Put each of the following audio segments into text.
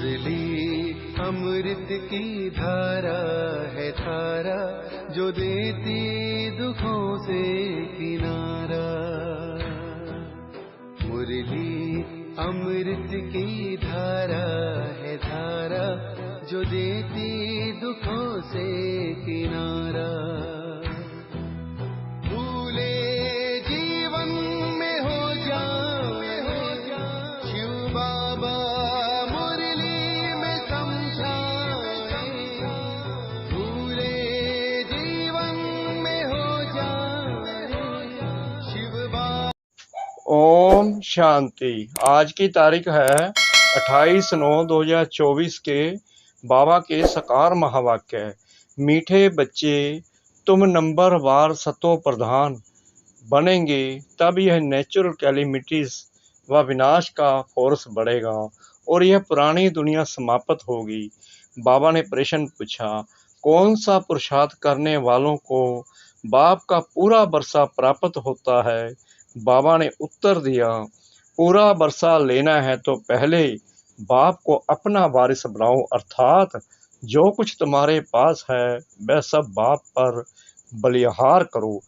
मुरली अमृत की धारा है धारा, जो देती दुखों से किनारा। मुरली अमृत की धारा है धारा, जो देती दुखों से किनारा। भूले जीवन में हो जाए शिव बाबा मुरली में समझाए। भूले जीवन में हो जाए शिव बाबा। ओम शांति। आज की तारीख है 28/9/2024 के बाबा के साकार महावाक्य। मीठे बच्चे, तुम नंबर वार सतो प्रधान बनेंगे, तब यह नेचुरल कैलेमिटीज व विनाश का फोर्स बढ़ेगा और यह पुरानी दुनिया समाप्त होगी। बाबा ने प्रश्न पूछा, कौन सा पुरुषार्थ करने वालों को बाप का पूरा वर्षा प्राप्त होता है? बाबा ने उत्तर दिया, पूरा वर्षा लेना है तो पहले बाप को अपना वारिस बनाओ, अर्थात जो कुछ तुम्हारे पास है वह सब बाप पर बलिहार करो।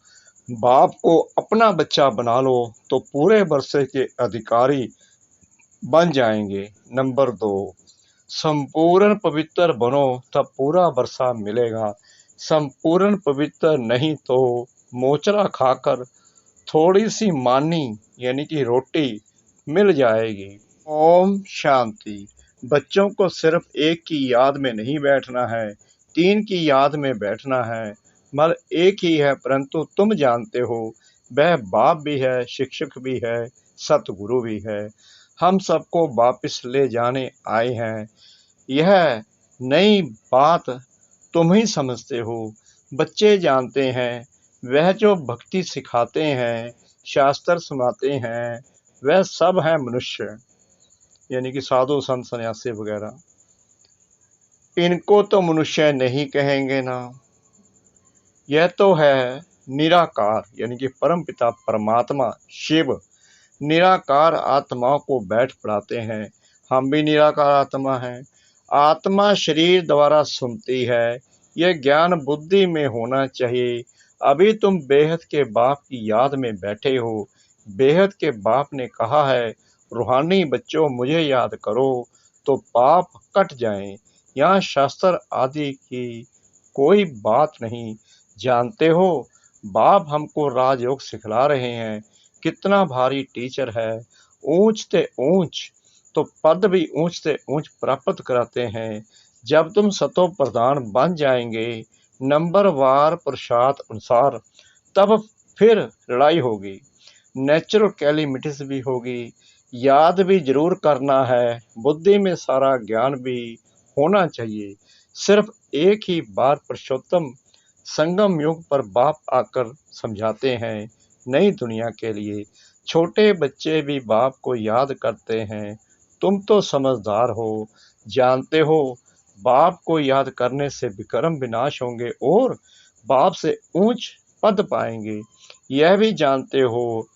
बाप को अपना बच्चा बना लो तो पूरे वर्षे के अधिकारी बन जाएंगे। नंबर 2, संपूर्ण पवित्र बनो तब पूरा वर्षा मिलेगा। संपूर्ण पवित्र नहीं तो मोचरा खाकर थोड़ी सी मानी यानी कि रोटी मिल जाएगी। ओम शांति। बच्चों को सिर्फ एक की याद में नहीं बैठना है, 3 की याद में बैठना है। मल एक ही है, परंतु तुम जानते हो वह बाप भी है, शिक्षक भी है, सतगुरु भी है। हम सबको वापस ले जाने आए हैं। यह नई बात तुम ही समझते हो। बच्चे जानते हैं, वह जो भक्ति सिखाते हैं, शास्त्र सुनाते हैं, वह सब हैं मनुष्य, यानी कि साधु संत सन्यासी वगैरह। इनको तो मनुष्य नहीं कहेंगे ना। यह तो है निराकार, यानी कि परमपिता परमात्मा शिव निराकार आत्माओं को बैठ पढ़ाते हैं। हम भी निराकार आत्मा हैं। आत्मा शरीर द्वारा सुनती है। यह ज्ञान बुद्धि में होना चाहिए। अभी तुम बेहद के बाप की याद में बैठे हो। बेहद के बाप ने कहा है, रूहानी बच्चों मुझे याद करो तो पाप कट जाएं। यहाँ शास्त्र आदि की कोई बात नहीं। जानते हो, बाप हमको राजयोग सिखला रहे हैं। कितना भारी टीचर है। ऊंच ते ऊंच तो पद भी ऊंच से ऊंच प्राप्त कराते हैं। जब तुम सतो प्रधान बन जाएंगे नंबर वार प्रसाद अनुसार, तब फिर लड़ाई होगी, नेचुरल कैलेमिटीज भी होगी। याद भी जरूर करना है, बुद्धि में सारा ज्ञान भी होना चाहिए। सिर्फ एक ही बार पुरुषोत्तम संगम युग पर बाप आकर समझाते हैं नई दुनिया के लिए। छोटे बच्चे भी बाप को याद करते हैं। तुम तो समझदार हो, जानते हो बाप को याद करने से विक्रम विनाश होंगे और बाप से ऊंच पद पाएंगे। यह भी जानते हो,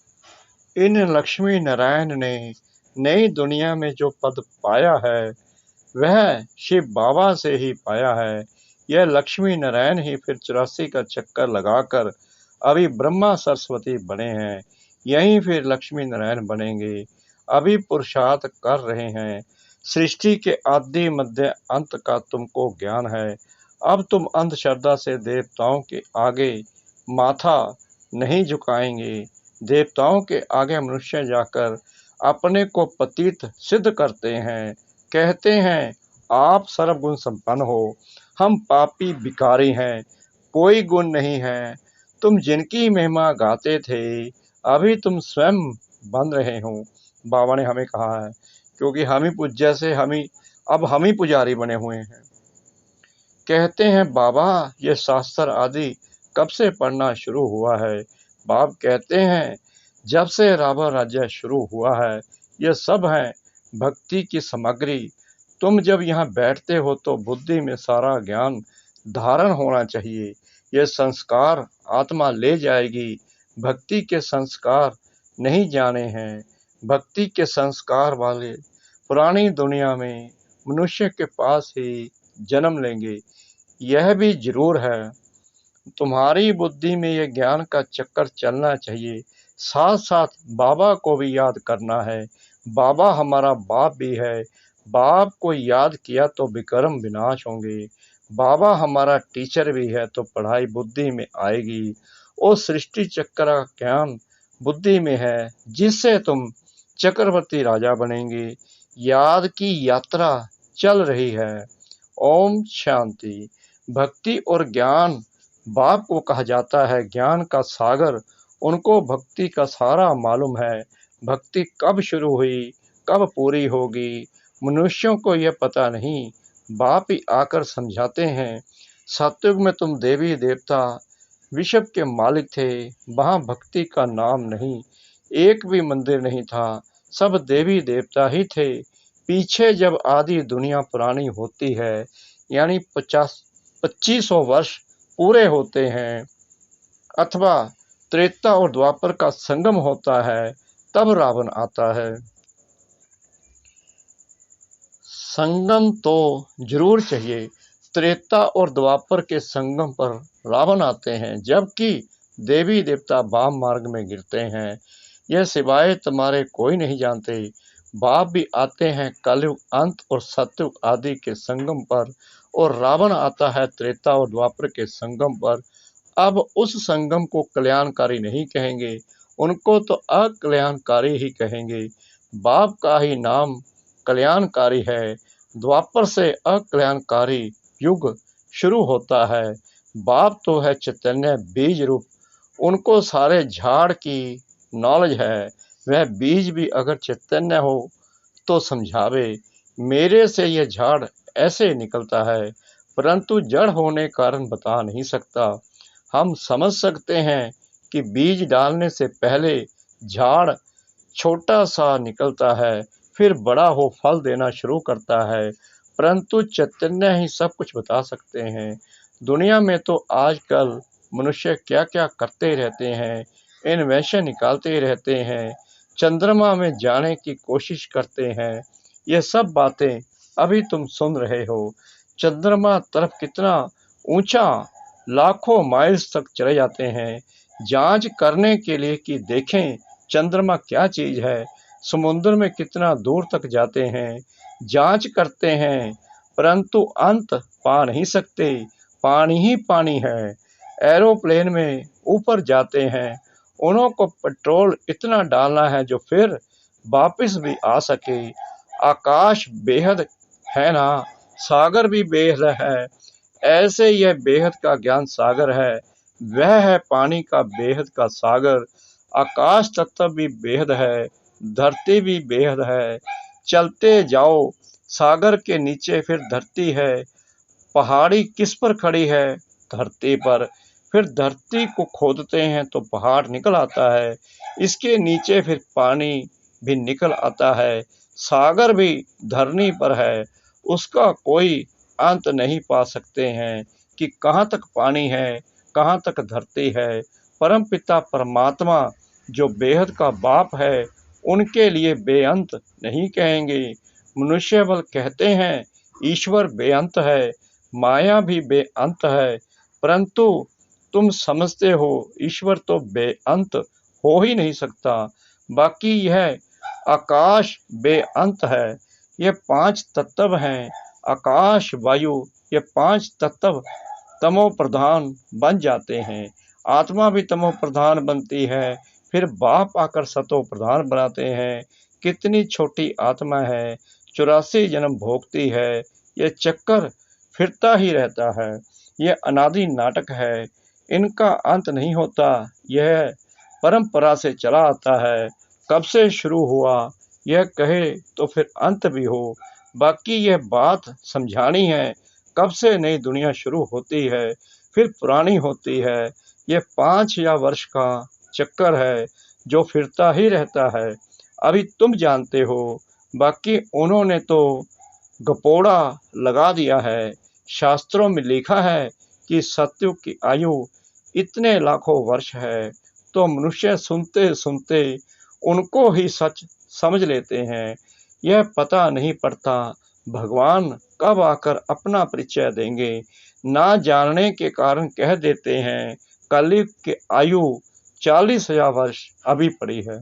इन लक्ष्मी नारायण ने नई दुनिया में जो पद पाया है वह शिव बाबा से ही पाया है। यह लक्ष्मी नारायण ही फिर 84 का चक्कर लगाकर अभी ब्रह्मा सरस्वती बने हैं। यहीं फिर लक्ष्मी नारायण बनेंगे। अभी पुरुषार्थ कर रहे हैं। सृष्टि के आदि मध्य अंत का तुमको ज्ञान है। अब तुम अंधश्रद्धा से देवताओं के आगे माथा नहीं झुकाएंगे। देवताओं के आगे मनुष्य जाकर अपने को पतित सिद्ध करते हैं। कहते हैं आप सर्वगुण संपन्न हो, हम पापी भिखारी हैं, कोई गुण नहीं है। तुम जिनकी महिमा गाते थे अभी तुम स्वयं बन रहे हो। बाबा ने हमें कहा है, क्योंकि हम ही पूज्य से अब हम ही पुजारी बने हुए हैं। कहते हैं बाबा ये शास्त्र आदि कब से पढ़ना शुरू हुआ है? बाप कहते हैं जब से रावण राज्य शुरू हुआ है। ये सब है भक्ति की सामग्री। तुम जब यहाँ बैठते हो तो बुद्धि में सारा ज्ञान धारण होना चाहिए। ये संस्कार आत्मा ले जाएगी। भक्ति के संस्कार नहीं जाने हैं। भक्ति के संस्कार वाले पुरानी दुनिया में मनुष्य के पास ही जन्म लेंगे। यह भी जरूर है तुम्हारी बुद्धि में यह ज्ञान का चक्कर चलना चाहिए। साथ साथ बाबा को भी याद करना है। बाबा हमारा बाप भी है। बाप को याद किया तो विक्रम विनाश होंगे। बाबा हमारा टीचर भी है तो पढ़ाई बुद्धि में आएगी। और सृष्टि चक्र का ज्ञान बुद्धि में है जिससे तुम चक्रवर्ती राजा बनेंगे। याद की यात्रा चल रही है। ओम शांति। भक्ति और ज्ञान बाप को कहा जाता है ज्ञान का सागर। उनको भक्ति का सारा मालूम है। भक्ति कब शुरू हुई, कब पूरी होगी, मनुष्यों को यह पता नहीं। बाप ही आकर समझाते हैं। सतयुग में तुम देवी देवता विश्व के मालिक थे। वहाँ भक्ति का नाम नहीं, एक भी मंदिर नहीं था। सब देवी देवता ही थे। पीछे जब आदि दुनिया पुरानी होती है, यानी 2500 वर्ष पूरे होते हैं, अथवा त्रेता और द्वापर का संगम होता है, तब रावण आता है। संगम तो जरूर चाहिए। त्रेता और द्वापर के संगम पर रावण आते हैं, जबकि देवी देवता वाम मार्ग में गिरते हैं। यह सिवाय तुम्हारे कोई नहीं जानते। बाप भी आते हैं कलयुग अंत और सतयुग आदि के संगम पर, और रावण आता है त्रेता और द्वापर के संगम पर। अब उस संगम को कल्याणकारी नहीं कहेंगे, उनको तो अकल्याणकारी ही कहेंगे। बाप का ही नाम कल्याणकारी है। द्वापर से अकल्याणकारी युग शुरू होता है। बाप तो है चैतन्य बीज रूप। उनको सारे झाड़ की नॉलेज है। वह बीज भी अगर चैतन्य हो तो समझावे। मेरे से यह झाड़ ऐसे निकलता है, परंतु जड़ होने कारण बता नहीं सकता। हम समझ सकते हैं कि बीज डालने से पहले झाड़ छोटा सा निकलता है, फिर बड़ा हो फल देना शुरू करता है, परंतु चैतन्य ही सब कुछ बता सकते हैं। दुनिया में तो आजकल मनुष्य क्या क्या करते रहते हैं, इन्वेंशन निकालते रहते हैं, चंद्रमा में जाने की कोशिश करते हैं। ये सब बातें अभी तुम सुन रहे हो। चंद्रमा तरफ कितना ऊंचा लाखों माइल्स तक चले जाते हैं जांच करने के लिए कि देखें चंद्रमा क्या चीज है। समुद्र में कितना दूर तक जाते हैं, जांच करते हैं, परंतु अंत पा नहीं सकते। पानी ही पानी है। एरोप्लेन में ऊपर जाते हैं, उन्हों को पेट्रोल इतना डालना है जो फिर वापस भी आ सके। आकाश बेहद है ना, सागर भी बेहद है। ऐसे यह बेहद का ज्ञान सागर है। वह है पानी का बेहद का सागर। आकाश तत्व भी बेहद है, धरती भी बेहद है। चलते जाओ, सागर के नीचे फिर धरती है। पहाड़ी किस पर खड़ी है? धरती पर। फिर धरती को खोदते हैं तो पहाड़ निकल आता है। इसके नीचे फिर पानी भी निकल आता है। सागर भी धरनी पर है। उसका कोई अंत नहीं पा सकते हैं कि कहाँ तक पानी है, कहाँ तक धरती है। परम पिता परमात्मा जो बेहद का बाप है, उनके लिए बेअंत नहीं कहेंगे। मनुष्य बल कहते हैं ईश्वर बेअंत है, माया भी बेअंत है, परंतु तुम समझते हो ईश्वर तो बेअंत हो ही नहीं सकता। बाकी यह आकाश बेअंत है। ये 5 तत्व हैं, आकाश वायु, ये 5 तत्व तमो प्रधान बन जाते हैं। आत्मा भी तमो प्रधान बनती है, फिर बाप आकर सतो प्रधान बनाते हैं। कितनी छोटी आत्मा है, 84 जन्म भोगती है। यह चक्कर फिरता ही रहता है। यह अनादि नाटक है, इनका अंत नहीं होता। यह परंपरा से चला आता है। कब से शुरू हुआ यह कहे तो फिर अंत भी हो। बाकी यह बात समझानी है, कब से नई दुनिया शुरू होती है, फिर पुरानी होती है। यह 5000 वर्ष का चक्कर है जो फिरता ही रहता है। अभी तुम जानते हो, बाकी उन्होंने तो गपोड़ा लगा दिया है। शास्त्रों में लिखा है कि सत्युग की आयु इतने लाखों वर्ष है, तो मनुष्य सुनते सुनते उनको ही सच समझ लेते हैं। यह पता नहीं पड़ता भगवान कब आकर अपना परिचय देंगे। ना जानने के कारण कह देते हैं कलयुग की आयु 40,000 वर्ष अभी पड़ी है।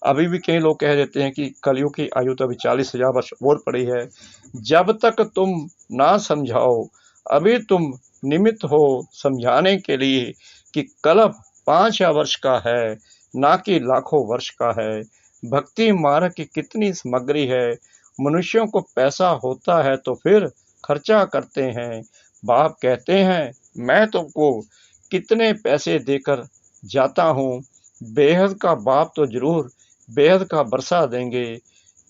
अभी भी कई लोग कह देते हैं कि कलयुग की आयु तो अभी 40,000 वर्ष और पड़ी है। जब तक तुम ना समझाओ, अभी तुम निमित्त हो समझाने के लिए कि कल्प 5 वर्ष का है, ना कि लाखों वर्ष का है। भक्ति मार्ग की कितनी सामग्री है। मनुष्यों को पैसा होता है तो फिर खर्चा करते हैं। बाप कहते हैं मैं तुमको कितने पैसे देकर जाता हूँ, बेहद का बाप तो जरूर बेहद का बरसा देंगे।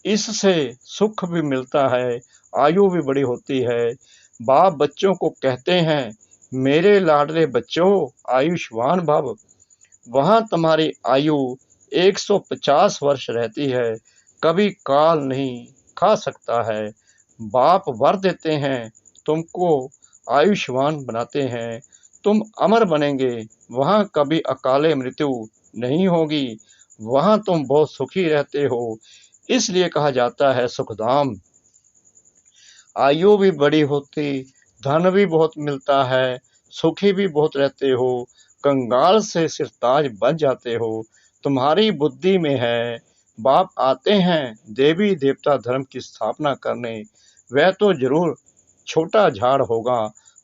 इससे सुख भी मिलता है, आयु भी बड़ी होती है। बाप बच्चों को कहते हैं मेरे लाडले बच्चों आयुष्मान भव। वहां तुम्हारी आयु 150 वर्ष रहती है, कभी काल नहीं खा सकता है। बाप वर देते हैं, तुमको आयुष्मान बनाते हैं, तुम अमर बनेंगे। वहां कभी अकाले मृत्यु नहीं होगी, वहां तुम बहुत सुखी रहते हो, इसलिए कहा जाता है सुखधाम। आयु भी बड़ी होती, धन भी बहुत मिलता है, सुखी भी बहुत रहते हो, कंगाल से सिरताज बन जाते हो। तुम्हारी बुद्धि में है। बाप आते हैं देवी देवता धर्म की स्थापना करने। वह तो जरूर छोटा झाड़ होगा,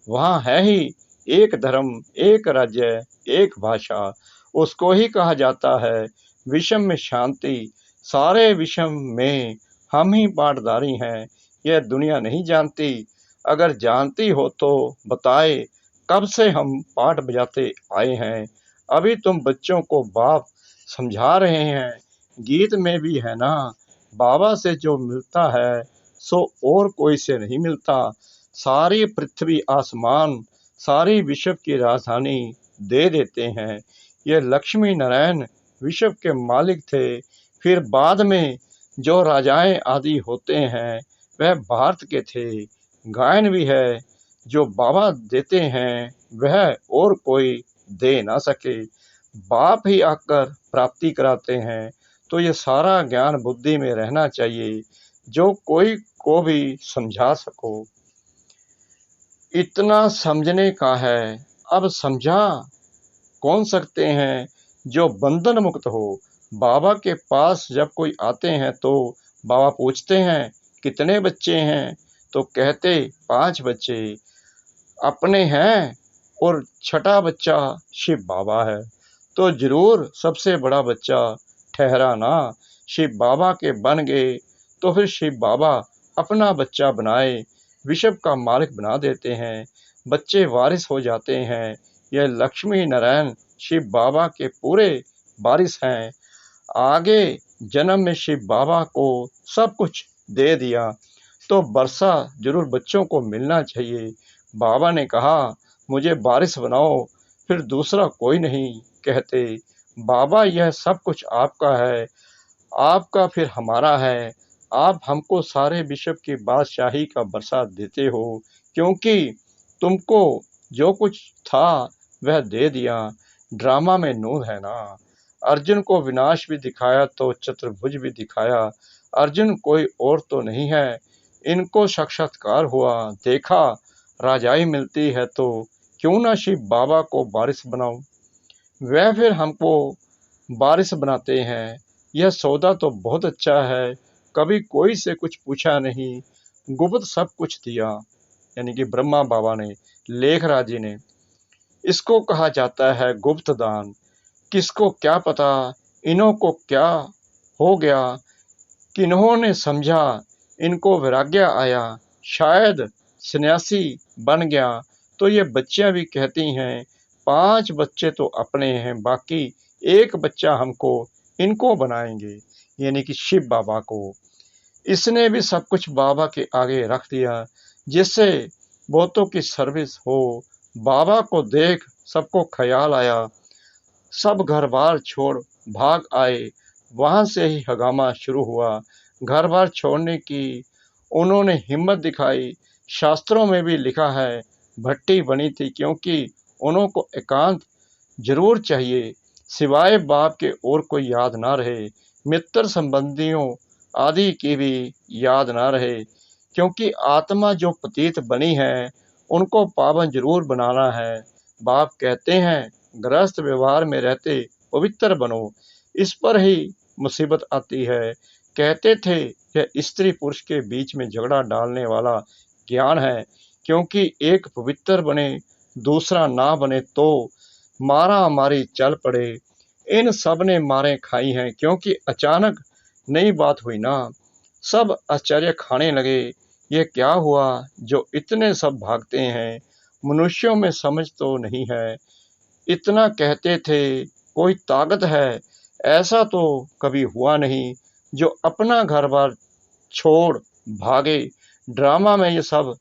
वहाँ है ही एक धर्म, एक राज्य, एक भाषा। उसको ही कहा जाता है विषम में शांति। सारे विषम में हम ही पाटधारी हैं, यह दुनिया नहीं जानती। अगर जानती हो तो बताए, कब से हम पाठ बजाते आए हैं। अभी तुम बच्चों को बाप समझा रहे हैं। गीत में भी है ना, बाबा से जो मिलता है सो और कोई से नहीं मिलता। सारी पृथ्वी आसमान, सारी विश्व की राजधानी दे देते हैं। ये लक्ष्मी नारायण विश्व के मालिक थे। फिर बाद में जो राजाएं आदि होते हैं वह भारत के थे। गायन भी है, जो बाबा देते हैं वह और कोई दे ना सके। बाप ही आकर प्राप्ति कराते हैं। तो ये सारा ज्ञान बुद्धि में रहना चाहिए, जो कोई को भी समझा सको। इतना समझने का है, अब समझा कौन सकते हैं जो बंधन मुक्त हो। बाबा के पास जब कोई आते हैं तो बाबा पूछते हैं कितने बच्चे हैं, तो कहते 5 बच्चे अपने हैं और छठा बच्चा शिव बाबा है। तो जरूर सबसे बड़ा बच्चा ठहरा ना, शिव बाबा के बन गए तो फिर शिव बाबा अपना बच्चा बनाए, विश्व का मालिक बना देते हैं, बच्चे वारिस हो जाते हैं। यह लक्ष्मी नारायण शिव बाबा के पूरे वारिस हैं। आगे जन्म में शिव बाबा को सब कुछ दे दिया तो वर्षा जरूर बच्चों को मिलना चाहिए। बाबा ने कहा मुझे वारिस बनाओ, फिर दूसरा कोई नहीं कहते। बाबा यह सब कुछ आपका है, आपका फिर हमारा है। आप हमको सारे विश्व की बादशाही का बरसात देते हो, क्योंकि तुमको जो कुछ था वह दे दिया। ड्रामा में नूर है ना, अर्जुन को विनाश भी दिखाया तो चतुर्भुज भी दिखाया। अर्जुन कोई और तो नहीं है, इनको साक्षात्कार हुआ, देखा राजाई मिलती है तो क्यों ना शिव बाबा को वारिस बनाऊं। वह फिर हमको वारिस बनाते हैं। यह सौदा तो बहुत अच्छा है, कभी कोई से कुछ पूछा नहीं, गुप्त सब कुछ दिया। यानी कि ब्रह्मा बाबा ने, लेखराज जी ने। इसको कहा जाता है गुप्त दान। किसको क्या पता इन्हों को क्या हो गया, किन्होंने समझा इनको वैराग्य आया, शायद सन्यासी बन गया। तो ये बच्चियां भी कहती हैं 5 बच्चे तो अपने हैं, बाकी एक बच्चा हमको इनको बनाएंगे, यानी कि शिव बाबा को। इसने भी सब कुछ बाबा के आगे रख दिया, जिससे बहुतों की सर्विस हो। बाबा को देख सबको ख्याल आया, सब घर बार छोड़ भाग आए। वहां से ही हगामा शुरू हुआ। घर बार छोड़ने की उन्होंने हिम्मत दिखाई। शास्त्रों में भी लिखा है भट्टी बनी थी, क्योंकि उनको एकांत जरूर चाहिए, सिवाय बाप के और कोई याद ना रहे, मित्र संबंधियों आदि की भी याद ना रहे। क्योंकि आत्मा जो पतित बनी है उनको पावन जरूर बनाना है। बाप कहते हैं गृहस्थ व्यवहार में रहते पवित्र बनो, इस पर ही मुसीबत आती है। कहते थे यह स्त्री पुरुष के बीच में झगड़ा डालने वाला ज्ञान है, क्योंकि एक पवित्र बने दूसरा ना बने तो मारा मारी चल पड़े। इन सब ने मारे खाई हैं, क्योंकि अचानक नई बात हुई ना। सब आश्चर्य खाने लगे, ये क्या हुआ जो इतने सब भागते हैं, मनुष्यों में समझ तो नहीं है। इतना कहते थे कोई ताकत है, ऐसा तो कभी हुआ नहीं जो अपना घर बार छोड़ भागे। ड्रामा में ये सब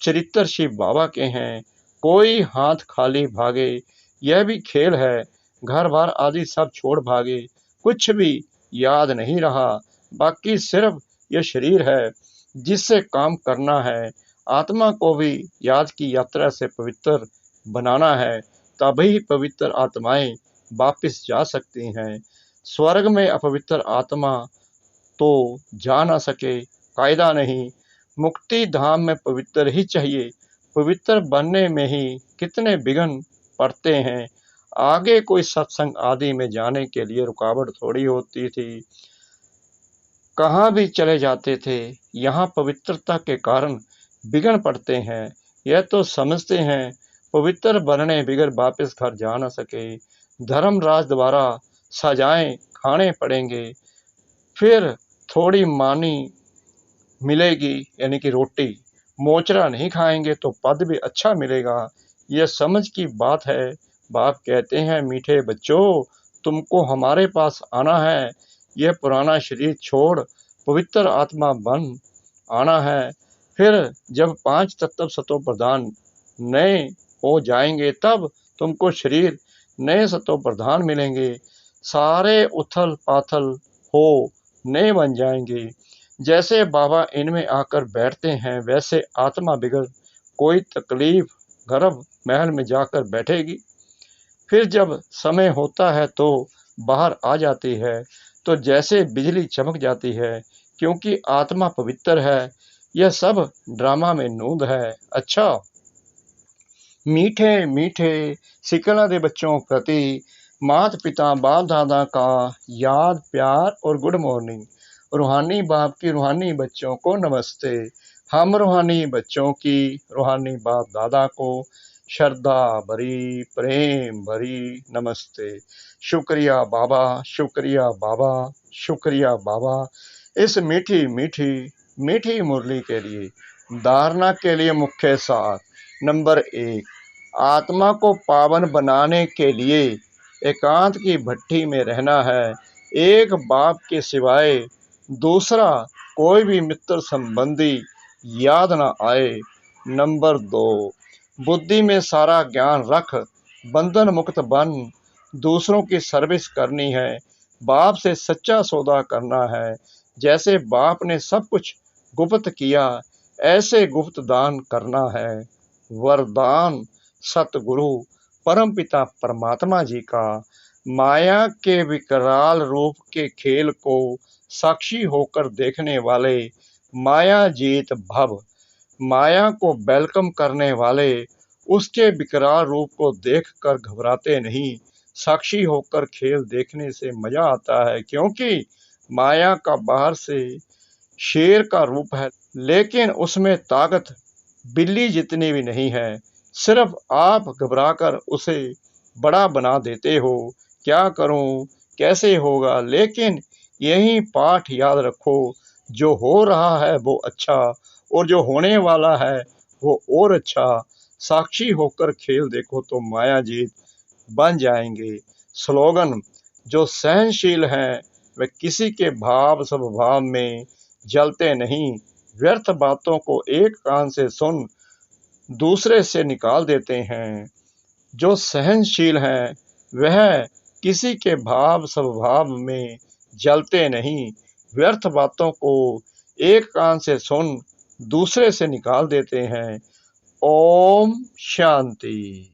चरित्र शिव बाबा के हैं, कोई हाथ खाली भागे, यह भी खेल है। घर बार आदि सब छोड़ भागे, कुछ भी याद नहीं रहा, बाकी सिर्फ यह शरीर है जिससे काम करना है। आत्मा को भी याद की यात्रा से पवित्र बनाना है, तभी पवित्र आत्माएं वापस जा सकती हैं। स्वर्ग में अपवित्र आत्मा तो जा ना सके, कायदा नहीं। मुक्ति धाम में पवित्र ही चाहिए, पवित्र बनने में ही कितने विघ्न पड़ते हैं। आगे कोई सत्संग आदि में जाने के लिए रुकावट थोड़ी होती थी, कहाँ भी चले जाते थे। यहाँ पवित्रता के कारण विघ्न पड़ते हैं। यह तो समझते हैं पवित्र बनने बिगड़ वापस घर जा न सके, धर्मराज द्वारा सजाएं खाने पड़ेंगे, फिर थोड़ी मानी मिलेगी, यानी कि रोटी। मोचरा नहीं खाएंगे तो पद भी अच्छा मिलेगा। यह समझ की बात है। बाप कहते हैं मीठे बच्चों, तुमको हमारे पास आना है, यह पुराना शरीर छोड़ पवित्र आत्मा बन आना है। फिर जब 5 तत्व सतो प्रधान नए हो जाएंगे तब तुमको शरीर नए सतो प्रधान मिलेंगे, सारे उथल पाथल हो नए बन जाएंगे। जैसे बाबा इनमें आकर बैठते हैं वैसे आत्मा बिगड़ कोई तकलीफ गर्भ महल में जाकर बैठेगी। फिर जब समय होता है तो बाहर आ जाती है, तो जैसे बिजली चमक जाती है, क्योंकि आत्मा पवित्र है। यह सब ड्रामा में नूंद है। अच्छा मीठे मीठे सिकला दे बच्चों प्रति माता पिता बाप दादा का याद प्यार और गुड मॉर्निंग। रूहानी बाप की रूहानी बच्चों को नमस्ते। हम रूहानी बच्चों की रूहानी बाप दादा को श्रद्धा भरी प्रेम भरी नमस्ते। शुक्रिया बाबा, शुक्रिया बाबा, शुक्रिया बाबा, इस मीठी मीठी मीठी मुरली के लिए। धारणा के लिए मुख्य सार। नंबर 1, आत्मा को पावन बनाने के लिए एकांत की भट्टी में रहना है, एक बाप के सिवाय दूसरा कोई भी मित्र संबंधी याद न आए। नंबर 2, बुद्धि में सारा ज्ञान रख बंधन मुक्त बन, दूसरों की सर्विस करनी है, बाप से सच्चा सौदा करना है। जैसे बाप ने सब कुछ गुप्त किया, ऐसे गुप्त दान करना है। वरदान सतगुरु परमपिता परमात्मा जी का। माया के विकराल रूप के खेल को साक्षी होकर देखने वाले माया जीत भव, माया को वेलकम करने वाले उसके विकराल रूप को देखकर घबराते नहीं। साक्षी होकर खेल देखने से मजा आता है, क्योंकि माया का बाहर से शेर का रूप है, लेकिन उसमें ताकत बिल्ली जितनी भी नहीं है। सिर्फ आप घबराकर उसे बड़ा बना देते हो। क्या करूं, कैसे होगा, लेकिन यही पाठ याद रखो, जो हो रहा है वो अच्छा और जो होने वाला है वो और अच्छा। साक्षी होकर खेल देखो तो माया जीत बन जाएंगे। स्लोगन, जो सहनशील हैं वे किसी के भाव स्वभाव में जलते नहीं, व्यर्थ बातों को एक कान से सुन दूसरे से निकाल देते हैं। जो सहनशील हैं वह किसी के भाव स्वभाव में जलते नहीं, व्यर्थ बातों को एक कान से सुन दूसरे से निकाल देते हैं। ओम शांति।